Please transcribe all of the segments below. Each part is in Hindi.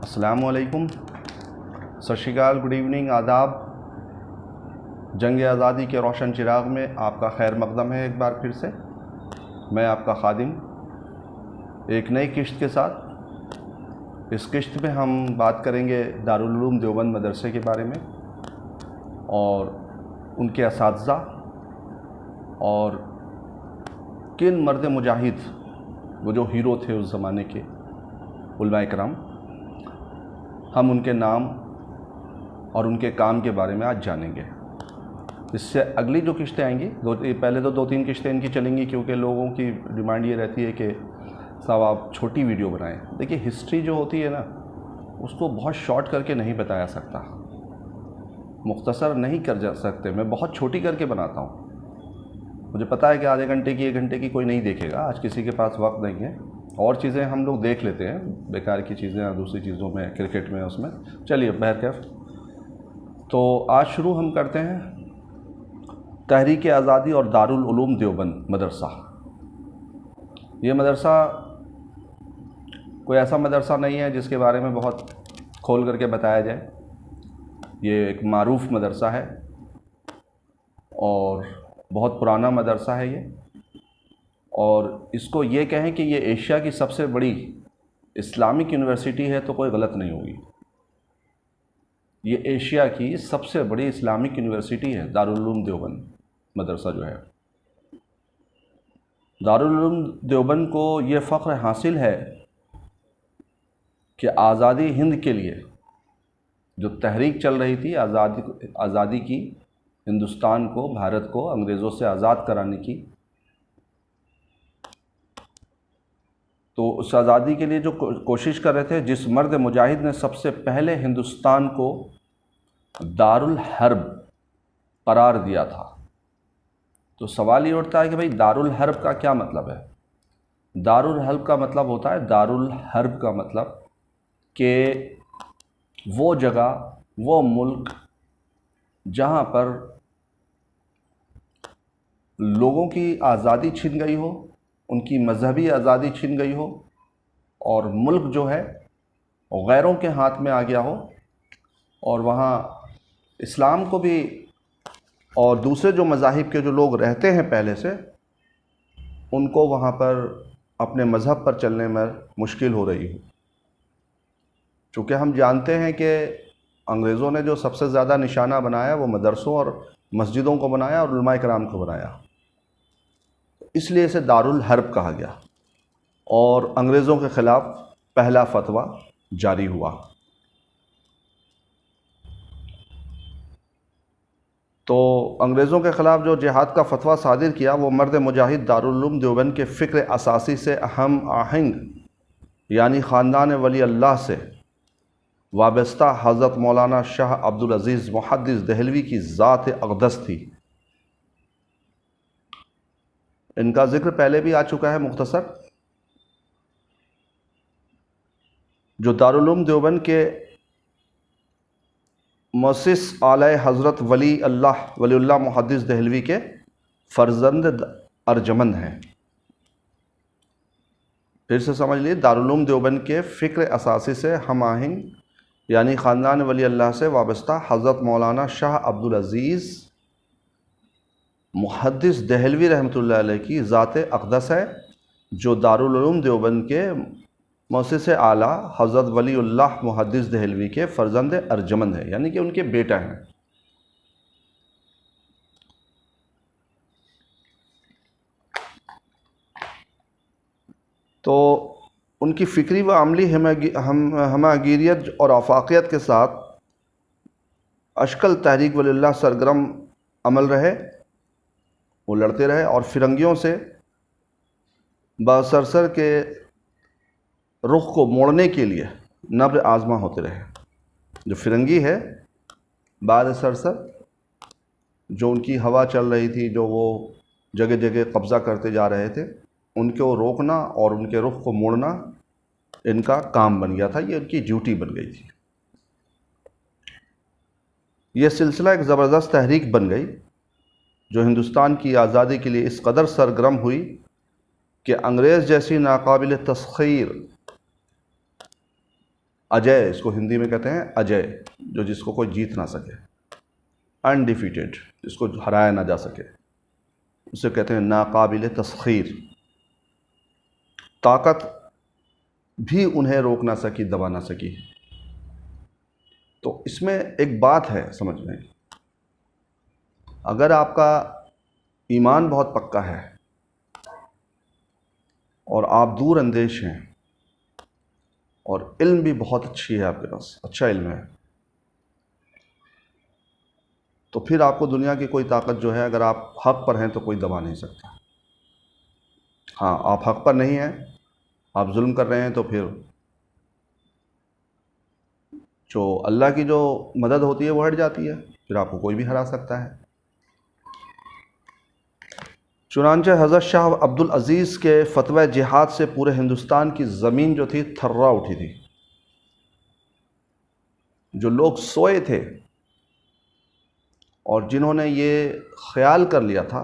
अस्सलामु अलैकुम, सत श्री अकाल, गुड इवनिंग, आदाब। जंग आज़ादी के रोशन चिराग में आपका खैर मकदम है। एक बार फिर से मैं आपका खादिम एक नई किश्त के साथ। इस किश्त में हम बात करेंगे दारुल उलूम देवबंद मदरसे के बारे में और उनके असातिज़ा और किन मर्द मुजाहिद, वो जो हीरो थे उस ज़माने के उलमाए किराम, हम उनके नाम और उनके काम के बारे में आज जानेंगे। इससे अगली जो किश्तें आएंगी, पहले तो 2-3 किश्तें इनकी चलेंगी, क्योंकि लोगों की डिमांड ये रहती है कि साहब आप छोटी वीडियो बनाएं। देखिए, हिस्ट्री जो होती है ना, उसको बहुत शॉर्ट करके नहीं बताया सकता, मुख्तसर नहीं कर जा सकते। मैं बहुत छोटी करके बनाता हूँ। मुझे पता है कि आधे घंटे की 1 घंटे की कोई नहीं देखेगा, आज किसी के पास वक्त नहीं है, और चीज़ें हम लोग देख लेते हैं, बेकार की चीज़ें दूसरी चीज़ों में, क्रिकेट में, उसमें। चलिए बहरकैफ, तो आज शुरू हम करते हैं तहरीक आज़ादी और दारुल उलूम देवबंद मदरसा। ये मदरसा कोई ऐसा मदरसा नहीं है जिसके बारे में बहुत खोल करके बताया जाए। ये एक मारूफ मदरसा है और बहुत पुराना मदरसा है ये, और इसको ये कहें कि ये एशिया की सबसे बड़ी इस्लामिक यूनिवर्सिटी है तो कोई गलत नहीं होगी। ये एशिया की सबसे बड़ी इस्लामिक यूनिवर्सिटी है दारुल उलूम देवबंद मदरसा जो है। दारुल उलूम देवबंद को ये फ़ख्र हासिल है कि आज़ादी हिंद के लिए जो तहरीक चल रही थी, आज़ादी की, हिंदुस्तान को, भारत को अंग्रेज़ों से आज़ाद कराने की, तो उस आज़ादी के लिए जो कोशिश कर रहे थे, जिस मर्द मुजाहिद ने सबसे पहले हिंदुस्तान को दारुल हर्ब करार दिया था, तो सवाल ये उठता है कि भाई दारुल हर्ब का क्या मतलब है। दारुल हर्ब का मतलब होता है, दारुल हर्ब का मतलब कि वो जगह, वो मुल्क जहाँ पर लोगों की आज़ादी छिन गई हो, उनकी मजहबी आज़ादी छिन गई हो, और मुल्क जो है गैरों के हाथ में आ गया हो, और वहाँ इस्लाम को भी और दूसरे जो मज़ाहिब के जो लोग रहते हैं पहले से, उनको वहाँ पर अपने मज़हब पर चलने में मुश्किल हो रही हो। चूँकि हम जानते हैं कि अंग्रेज़ों ने जो सबसे ज़्यादा निशाना बनाया वो मदरसों और मस्जिदों को बनाया और उलमाए किराम को बनाया, इसलिए इसे दारुल हर्ब कहा गया, और अंग्रेज़ों के ख़िलाफ़ पहला फतवा जारी हुआ। तो अंग्रेज़ों के ख़िलाफ़ जो जिहाद का फतवा सादिर किया, वो मर्द मुजाहिद दारुल उलूम देवबंद के फ़िक्र असासी से हम आहंग, यानी ख़ानदान वली अल्लाह से वाबस्ता हज़रत मौलाना शाह अब्दुल अज़ीज़ मुहद्दिस देहलवी की ज़ात अक़दस थी। इनका ज़िक्र पहले भी आ चुका है मुख्तसर। जो दारुल उलूम देवबंद के मुअस्सिस आले हज़रत वलीउल्लाह मुहद्दिस देहलवी के फ़र्जंद अर्जमंद हैं। फिर से समझ लीजिए, दारुल उलूम देवबंद के फ़िक्र असासी से हम आहंग, यानी ख़ानदान वली अल्लाह से वाबस्ता हज़रत मौलाना शाह अब्दुल अज़ीज़ मुहद्दिस देहलवी रहमतुल्लाह अलैह की ज़ात अक़दस है, जो दारुल उलूम देवबंद के मुअस्सिस आला हज़रत वलीउल्लाह मुहद्दिस देहलवी के फ़र्जंद अर्जमंद है, यानी कि उनके बेटा हैं। तो उनकी फ़िक्री व अमली हमागिरियत और आफाकियत के साथ अशकल तहरीक वलीउल्लाह सरगर्म अमल रहे, वो लड़ते रहे, और फिरंगियों से बसरसर के रुख को मोड़ने के लिए नब्र आज़मा होते रहे। जो फिरंगी है, बाद सरसर जो उनकी हवा चल रही थी, जो वो जगह जगह कब्ज़ा करते जा रहे थे, उनको रोकना और उनके रुख को मोड़ना इनका काम बन गया था, ये उनकी ड्यूटी बन गई थी। ये सिलसिला एक ज़बरदस्त तहरीक बन गई, जो हिंदुस्तान की आज़ादी के लिए इस कदर सरगर्म हुई कि अंग्रेज़ जैसी नाकाबिल तस्खीर अजय, इसको हिंदी में कहते हैं अजय, जो जिसको कोई जीत ना सके, अनडिफीटेड, जिसको हराया ना जा सके, उसे कहते हैं नाकाबिल तस्खीर। ताकत भी उन्हें रोक ना सकी, दबा ना सकी। तो इसमें एक बात है समझ में, अगर आपका ईमान बहुत पक्का है और आप दूर अंदेश हैं और इल्म भी बहुत अच्छी है, आपके पास अच्छा इल्म है, तो फिर आपको दुनिया की कोई ताकत जो है, अगर आप हक़ पर हैं तो कोई दबा नहीं सकता। हाँ, आप हक़ पर नहीं हैं, आप जुल्म कर रहे हैं, तो फिर जो अल्लाह की जो मदद होती है वो हट जाती है, फिर आपको कोई भी हरा सकता है। चुनांचे हज़रत शाह अब्दुल अज़ीज़ के फतवा जिहाद से पूरे हिंदुस्तान की ज़मीन जो थी थर्रा उठी थी। जो लोग सोए थे और जिन्होंने ये ख्याल कर लिया था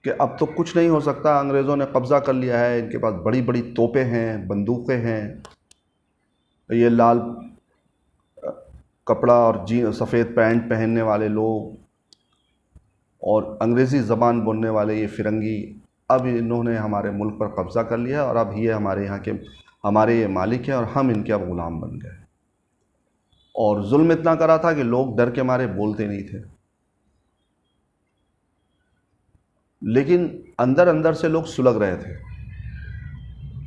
कि अब तो कुछ नहीं हो सकता, अंग्रेज़ों ने कब्ज़ा कर लिया है, इनके पास बड़ी बड़ी तोपें हैं, बंदूकें हैं, ये लाल कपड़ा और सफ़ेद पैंट पहनने वाले लोग और अंग्रेज़ी ज़बान बोलने वाले ये फ़िरंगी, अब इन्होंने हमारे मुल्क पर कब्ज़ा कर लिया और अब ये हमारे यहाँ के हमारे ये मालिक हैं और हम इनके अब ग़ुलाम बन गए। और जुल्म इतना करा था कि लोग डर के मारे बोलते नहीं थे, लेकिन अंदर अंदर से लोग सुलग रहे थे।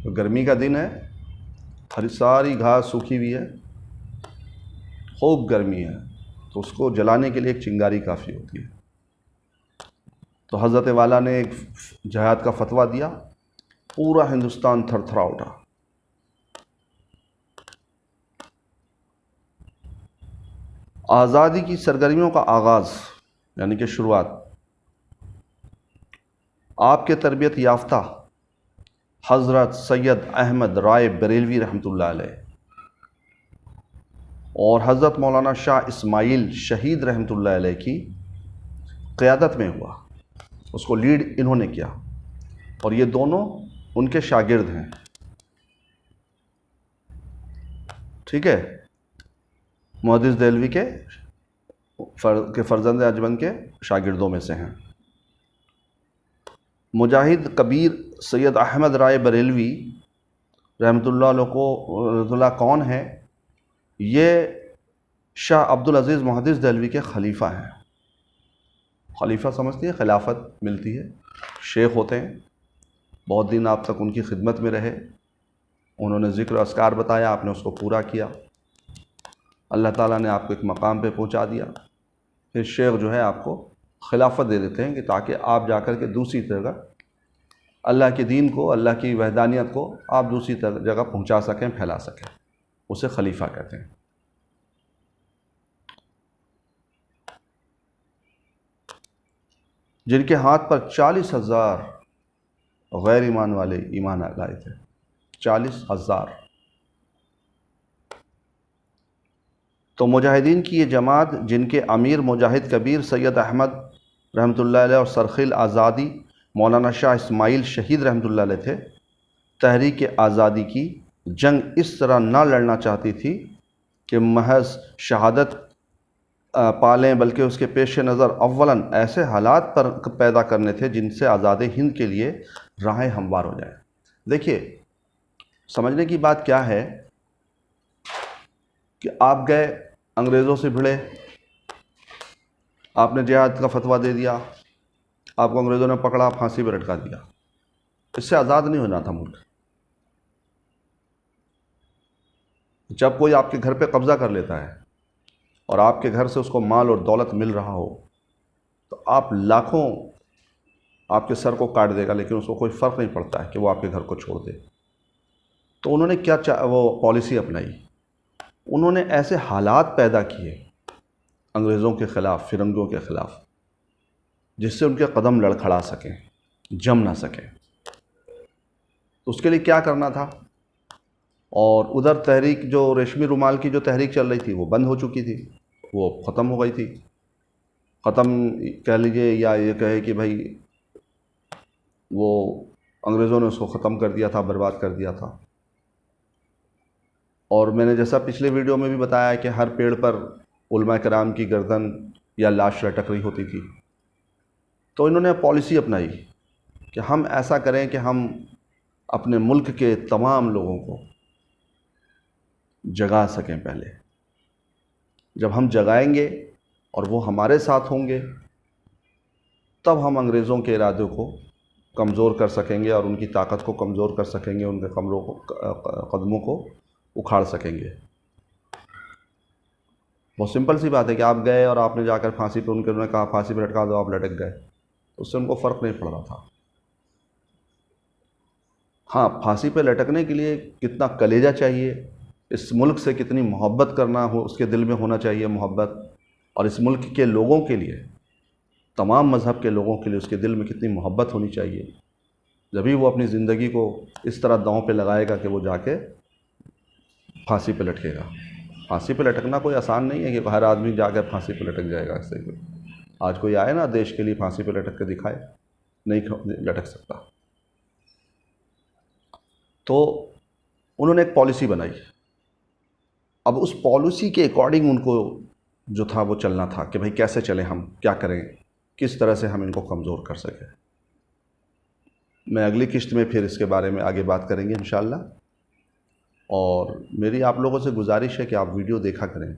तो गर्मी का दिन है, हरी सारी घास सूखी हुई है, खूब गर्मी है, तो उसको जलाने के लिए एक चिंगारी काफ़ी होती है। तो हज़रत वाला ने एक जिहाद का फतवा दिया, पूरा हिंदुस्तान थरथरा उठा। आज़ादी की सरगर्मियों का आगाज़ यानी कि शुरुआत आपके तरबियत याफ्ता हज़रत सैयद अहमद राय बरेलवी रहमतुल्लाह अलैह और हज़रत मौलाना शाह इस्माइल शहीद रहमतुल्लाह अलैह की क़यादत में हुआ। उसको लीड इन्होंने किया और ये दोनों उनके शागिर्द हैं। ठीक है, मुहद्दिस देहलवी के फ़र्जंद अजमन के शागिर्दों में से हैं। मुजाहिद कबीर सैयद अहमद राय बरेलवी रहमतुल्लाह अलैह कौन है? ये शाह अब्दुल अज़ीज़ मुहद्दिस देहलवी के खलीफा हैं। खलीफा समझती है, खिलाफत मिलती है, शेख होते हैं, बहुत दिन आप तक उनकी खिदमत में रहे, उन्होंने ज़िक्र अस्कार बताया, आपने उसको पूरा किया, अल्लाह ताला ने आपको एक मकाम पे पहुंचा दिया, फिर शेख जो है आपको खिलाफत दे देते हैं कि ताकि आप जाकर के दूसरी जगह अल्लाह के दीन को, अल्लाह की वहदानियत को आप दूसरी जगह पहुंचा सकें, फैला सकें, उसे खलीफा कहते हैं। जिनके हाथ पर 40,000 गैर ईमान वाले ईमान लाए थे, 40,000। तो मुजाहिदीन की ये जमात, जिनके अमीर मुजाहिद कबीर सैयद अहमद रहमतुल्लाह अलैह और सरखिल आज़ादी मौलाना शाह इस्माइल शहीद रहमतुल्लाह अलैह थे, तहरीक आज़ादी की जंग इस तरह ना लड़ना चाहती थी कि महज शहादत पालें, बल्कि उसके पेश नज़र अव्वलन ऐसे हालात पर पैदा करने थे जिनसे आज़ाद हिंद के लिए राहें हमवार हो जाए। देखिए, समझने की बात क्या है कि आप गए, अंग्रेज़ों से भिड़े, आपने जिहाद का फतवा दे दिया, आपको अंग्रेज़ों ने पकड़ा, फांसी पर लटका दिया, इससे आज़ाद नहीं होना था मुल्क। जब कोई आपके घर पे कब्ज़ा कर लेता है और आपके घर से उसको माल और दौलत मिल रहा हो, तो आप लाखों आपके सर को काट देगा, लेकिन उसको कोई फ़र्क नहीं पड़ता है कि वो आपके घर को छोड़ दे। तो उन्होंने क्या वो पॉलिसी अपनाई, उन्होंने ऐसे हालात पैदा किए अंग्रेज़ों के ख़िलाफ़, फ़िरंगियों के ख़िलाफ़, जिससे उनके कदम लड़खड़ा सकें, जम ना सकें। तो उसके लिए क्या करना था? और उधर तहरीक, जो रेशमी रुमाल की जो तहरीक चल रही थी, वो बंद हो चुकी थी, वो ख़त्म हो गई थी। ख़त्म कह लीजिए या ये कहे कि भाई वो अंग्रेज़ों ने उसको ख़त्म कर दिया था, बर्बाद कर दिया था। और मैंने जैसा पिछले वीडियो में भी बताया कि हर पेड़ पर उलमा कराम की गर्दन या लाश लटक रही होती थी। तो इन्होंने पॉलिसी अपनाई कि हम ऐसा करें कि हम अपने मुल्क के तमाम लोगों को जगा सकें। पहले जब हम जगाएंगे और वो हमारे साथ होंगे, तब हम अंग्रेज़ों के इरादों को कमज़ोर कर सकेंगे और उनकी ताकत को कमज़ोर कर सकेंगे, उनके कदमों को उखाड़ सकेंगे। बहुत सिंपल सी बात है कि आप गए और आपने जाकर फांसी पे उन्होंने कहा फांसी पे लटका दो, आप लटक गए, तो उससे उनको फ़र्क नहीं पड़ रहा था। हाँ, फांसी पे लटकने के लिए कितना कलेजा चाहिए, इस मुल्क से कितनी मोहब्बत करना हो, उसके दिल में होना चाहिए मोहब्बत, और इस मुल्क के लोगों के लिए, तमाम मज़हब के लोगों के लिए उसके दिल में कितनी मोहब्बत होनी चाहिए, जभी वो अपनी ज़िंदगी को इस तरह दांव पे लगाएगा कि वो जाके फांसी पे लटकेगा। फांसी पे लटकना कोई आसान नहीं है कि हर आदमी जाकर फांसी पे लटक जाएगा। ऐसे आज कोई आए ना देश के लिए फांसी पे लटक के दिखाए, नहीं लटक सकता। तो उन्होंने एक पॉलिसी बनाई। अब उस पॉलिसी के अकॉर्डिंग उनको जो था वो चलना था कि भाई कैसे चलें, हम क्या करें, किस तरह से हम इनको कमज़ोर कर सकें। मैं अगली किस्त में फिर इसके बारे में आगे बात करेंगे इंशाअल्लाह। और मेरी आप लोगों से गुजारिश है कि आप वीडियो देखा करें।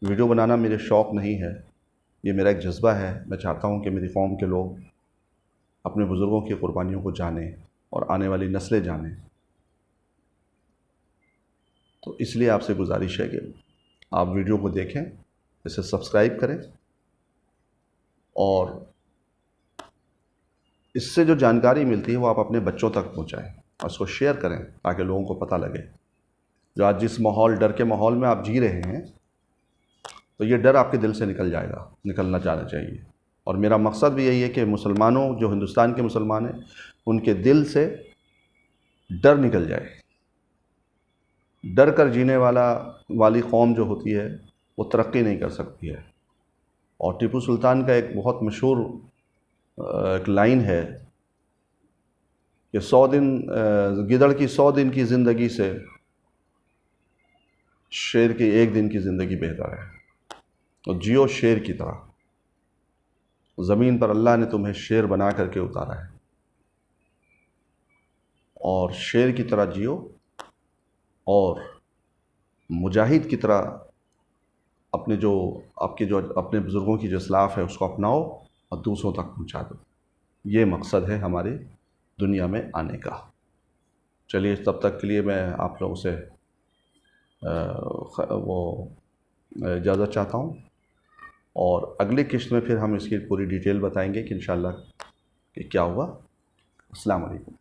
वीडियो बनाना मेरे शौक़ नहीं है, ये मेरा एक जज्बा है। मैं चाहता हूँ कि मेरी कौम के लोग अपने बुज़ुर्गों की कुर्बानियों को जानें और आने वाली नस्लें जानें। तो इसलिए आपसे गुजारिश है कि आप वीडियो को देखें, इसे सब्सक्राइब करें और इससे जो जानकारी मिलती है वो आप अपने बच्चों तक पहुंचाएं और उसको शेयर करें ताकि लोगों को पता लगे। जो आज जिस डर के माहौल में आप जी रहे हैं, तो ये डर आपके दिल से निकलना जाना चाहिए। और मेरा मकसद भी यही है कि मुसलमानों, जो हिंदुस्तान के मुसलमान हैं, उनके दिल से डर निकल जाए। डर कर जीने वाली कौम जो होती है वो तरक्की नहीं कर सकती है। और टीपू सुल्तान का एक बहुत मशहूर एक लाइन है कि 100 दिन गिदड़ की 100 दिन की ज़िंदगी से शेर की 1 दिन की ज़िंदगी बेहतर है। और जियो शेर की तरह, ज़मीन पर अल्लाह ने तुम्हें शेर बना करके उतारा है, और शेर की तरह जियो और मुजाहिद की तरह अपने बुज़ुर्गों की जो इस्लाफ़ है उसको अपनाओ और दूसरों तक पहुंचा दो। ये मकसद है हमारे दुनिया में आने का। चलिए, तब तक के लिए मैं आप लोगों से इजाज़त चाहता हूँ, और अगली किस्त में फिर हम इसकी पूरी डिटेल बताएंगे कि इंशाअल्लाह कि क्या हुआ। अस्सलाम वालेकुम।